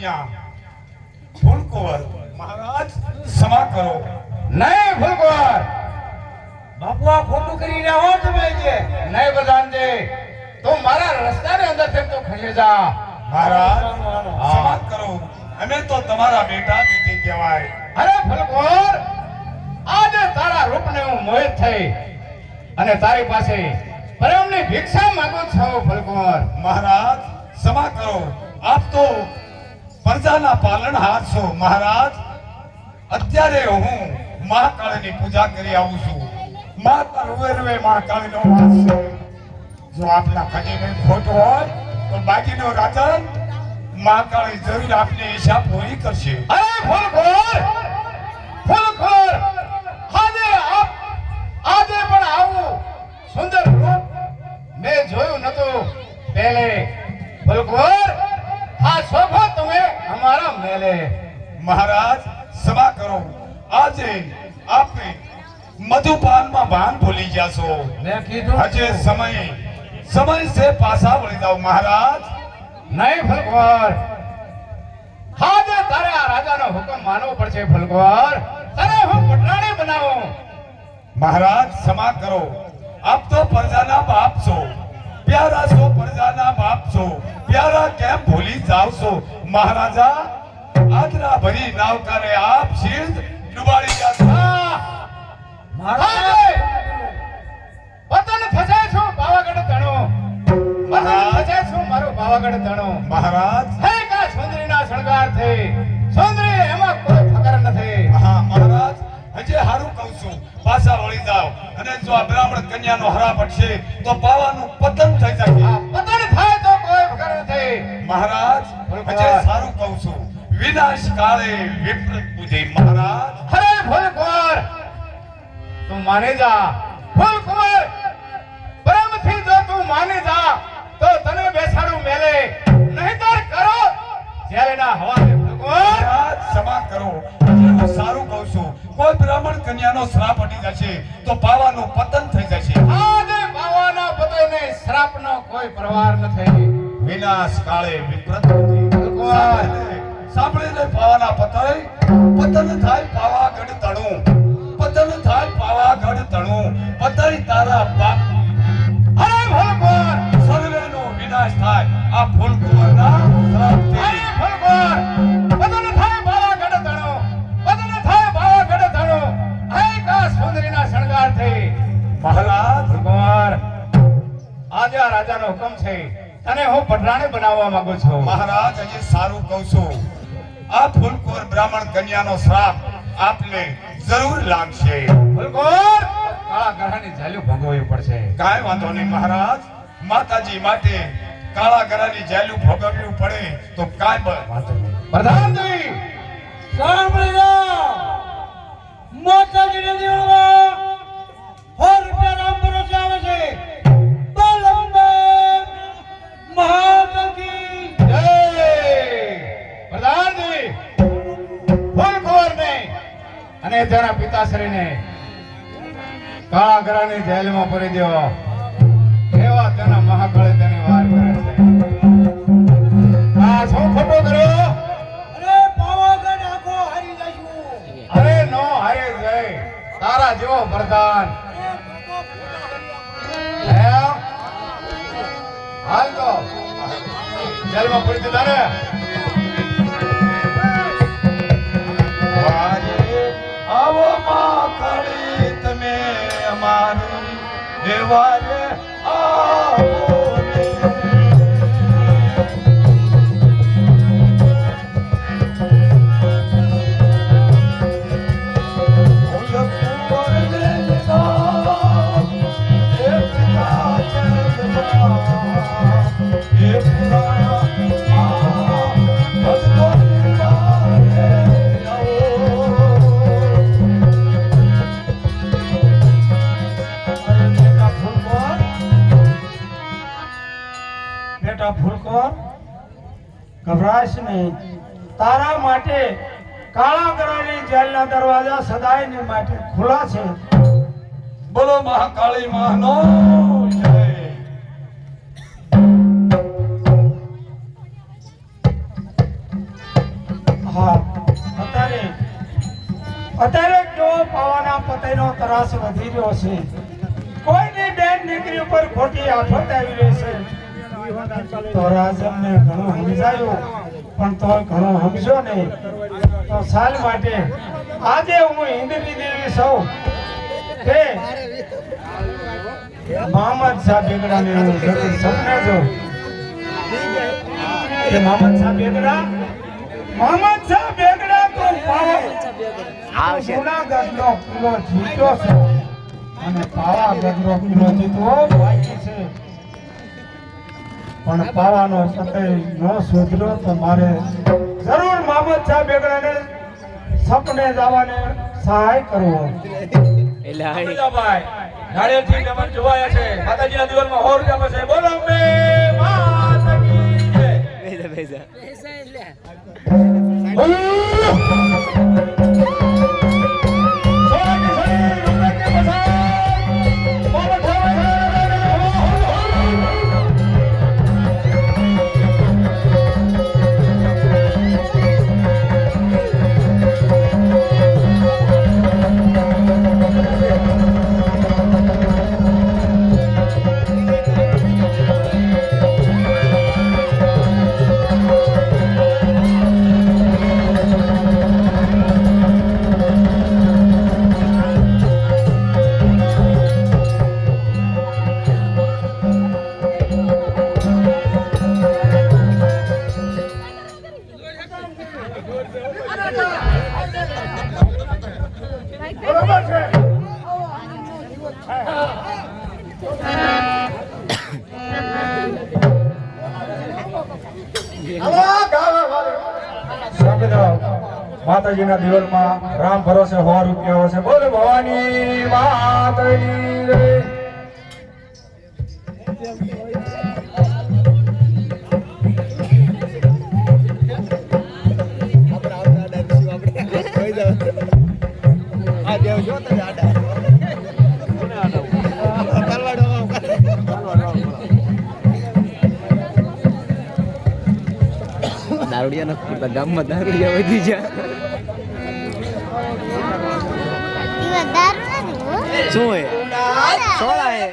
કન્યા ફૂલકુંવર મહારાજ ક્ષમા કરો. નહીં ફૂલકુંવર, બાપુ આ ખોટું કરી રહ્યા હો તમે જે. નહીં પ્રધાનજી, તું મારા રસ્તાની અંદર થી તું ખસી જા. મહારાજ ક્ષમા કરો. અમે તો તમારા બેટા બેટી કહેવાય. અરે ફૂલકુંવર, આજે તારા રૂપને હું મોહિત થઈ અને તારી પાસે પ્રેમની ભિક્ષા માંગુ છું ફૂલકુંવર. મહારાજ ક્ષમા કરો. આપ તો પ્રજાના પાલનહાર છો. મહારાજ અત્યારે હું મહાકાળીની પૂજા કરી આવું છું. માતા રૂવે રૂવે મહાકાળીનો વાસ છે. જો આપના ખજીને ખોટ હોય તો બાકીનો રાજા મહાકાળી જરૂર આપની ઈચ્છા પૂરી કરશે. અરે ફૂલકુંવર, ફૂલકુંવર, આજે પણ આવું સુંદર રૂપ મેં જોયું નતું પહેલે. ફૂલકુંવર, આ શોભા તમે અમારા મેલે. મહારાજ ક્ષમા કરો. આજે આપને મધુપાનમાં ભાન ભૂલી ગયા છો. મેં કીધું હજે સમય સે પાછા વળી જાઓ. મહારાજ નહીં ફૂલકુંવર, આજે તારે આ રાજાનો હુકમ માનવો પડશે. ફૂલકુંવર, તને હું પટરાણી બનાવું. મહારાજ ક્ષમા કરો. આપ તો પ્રજાના બાપ છો. પ્યારા છો, પ્રજાના બાપ છો. પ્યારા કેમ ભૂલી જાવ છો? મહારાજા આદરા ભરી નાવકારે આપ શીર ડુબાડી ગયા. મહારાજ, વતન ફસાય છું પાવાગઢ તણો. વતન ફસાય છું મારું પાવાગઢ તણો. મહારાજ હે કા સુંદરીના શણગાર થઈ, સુંદરી એમાં કોઈ ફકર નથી. હા મહારાજ, હજે હારું કહું છું, પાછા વળી જાઓ. અને જો આ બ્રાહ્મણ કન્યાનો હરા પડશે તો પાવાનું પતન થઈ જાય. પતન થાય તો કોઈ ફકર નથી. મહારાજ હજે સારું કહું છું, વિનાશ કાળે વિપરીત બુદ્ધિ. મહારાજ અરે ફૂલકુંવર, તું માની જા. ફૂલકુંવર, પ્રેમથી જો તું માની જા તો તને બેસાડું મેલે, નહીંતર કરો જેલના હવાલે. ફૂલકુંવર, મહારાજ ક્ષમા કરો. હજે હું સારું કહું છું, કોઈ બ્રાહ્મણ કન્યાનો શ્રાપ હટી જશે તો પાવાનું પતન થઈ જશે. આજે બાવાના પતિને શ્રાપનો કોઈ પરવાર નથી. વિનાશ કાળે વિપરીત બુદ્ધિ. ફૂલકુંવર, સાંભળીને પાવાના પતન થાય પાવાગઢ તણું. પતન થાય પાવાગઢ તણું. પતઈ તારા બાપ. અરે ફૂલકુંવર, સર્વેનો વિનાશ થાય આ ફૂલકુંવરના શ્રાપથી. અરે ફૂલકુંવર, પતન થાય પાવાગઢ તણો, પતન થાય પાવાગઢ તણો. હે કા સુંદરીના શણગારથી. મહારાજ ફૂલકુંવર, આજે આ રાજાનો હુકમ છે, તને હું પટરાણી બનાવવા માંગુ છું. મહારાજ હજી સારું કહું છું, આ ફૂલકુંવર બ્રાહ્મણ કન્યાનો શ્રાપ આપને જરૂર લાગશે. ફૂલકુંવર, કાળા ગ્રહની ઝાલ્યું ભોગવવી પડશે. કાંઈ વાંધો નહીં મહારાજ. માતાજી માટે કાળા ગરાની જેલું ભોગવવું પડે તો કાંઈ વાંધો નહીં. પ્રધાનજી, સાંભળી જા. માતાજીને દેવળમાં 100 રૂપિયા રામ ભરોસે આવે છે. બલંબે મહાદેવજી જય. પ્રધાનજી, ફૂલકુંવરને અને તેના પિતાશ્રીને કાળા ગરાની જેલમાં પૂરી દો. એવા તેના મહાકાળે તેની વાર કરે છે. આ શું ખોટો કર્યો? અરે પાવાગઢ આખો હારી જશું. અરે નો હારે જય, તારા જેવો વરદાન. હાલ તો જેલમાં પૂરી દીધા ને. આવો મહાકાળી તમે અમારી દેવાલે આવો ને. ફૂલકુંવરને લીધા એક કાચરમાં એક ફૂલકુંવર, ગભરાશ નહીં. તારા માટે કાળા ગરાની જેલના દરવાજા સદાયને માટે ખુલ્લા છે. બોલો મહાકાળી માનો જય. અત્યારે કેવો પાવાના પતઈનો ત્રાસ વધી રહ્યો છે. કોઈની બેન દીકરી ઉપર ખોટી આફત આવી રહી છે. તો રાજમને ઘણું સમજાયું પણ તો ઘણું સમજો નહીં. તો સાલ માટે આજે હું ઇન્દ્રની દેવી સૌ કે મોહમ્મદ શાહ બેગડાને હું જરૂર સપને જોઉં કે મોહમ્મદ શાહ બેગડા તો જૂનાગઢનો કિલ્લો જીત્યો છે અને પાવાગઢનો કિલ્લો જીતવો બાકી છે. પણ પાવાનો પતઈ ન સુધર્યો તો મારે જરૂર મોહમ્મદ શાહ બેગડાને સપને જવાને સહાય કરવો. ભાઈ નાળિયેરથી નમન જોવાયા છે. માતાજીના દિવાલમાં 100 રૂપિયા પાસે બોલો અંબે માતા કી જય. બેજા માતાજીના દિવાલમાં રામ ભરોસે 100 રૂપિયા હશે. બોલે ભવાની માતાની જય. દારૂડિયા નથી ગામમાં દારૂડિયા વધી જાય. શું હે સોળા હે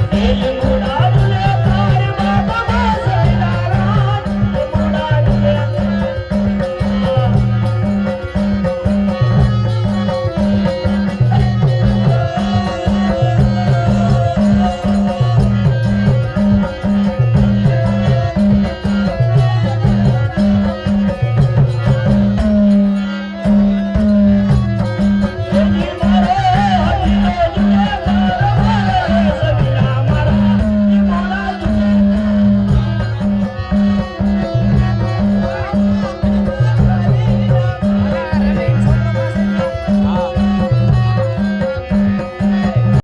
Hey,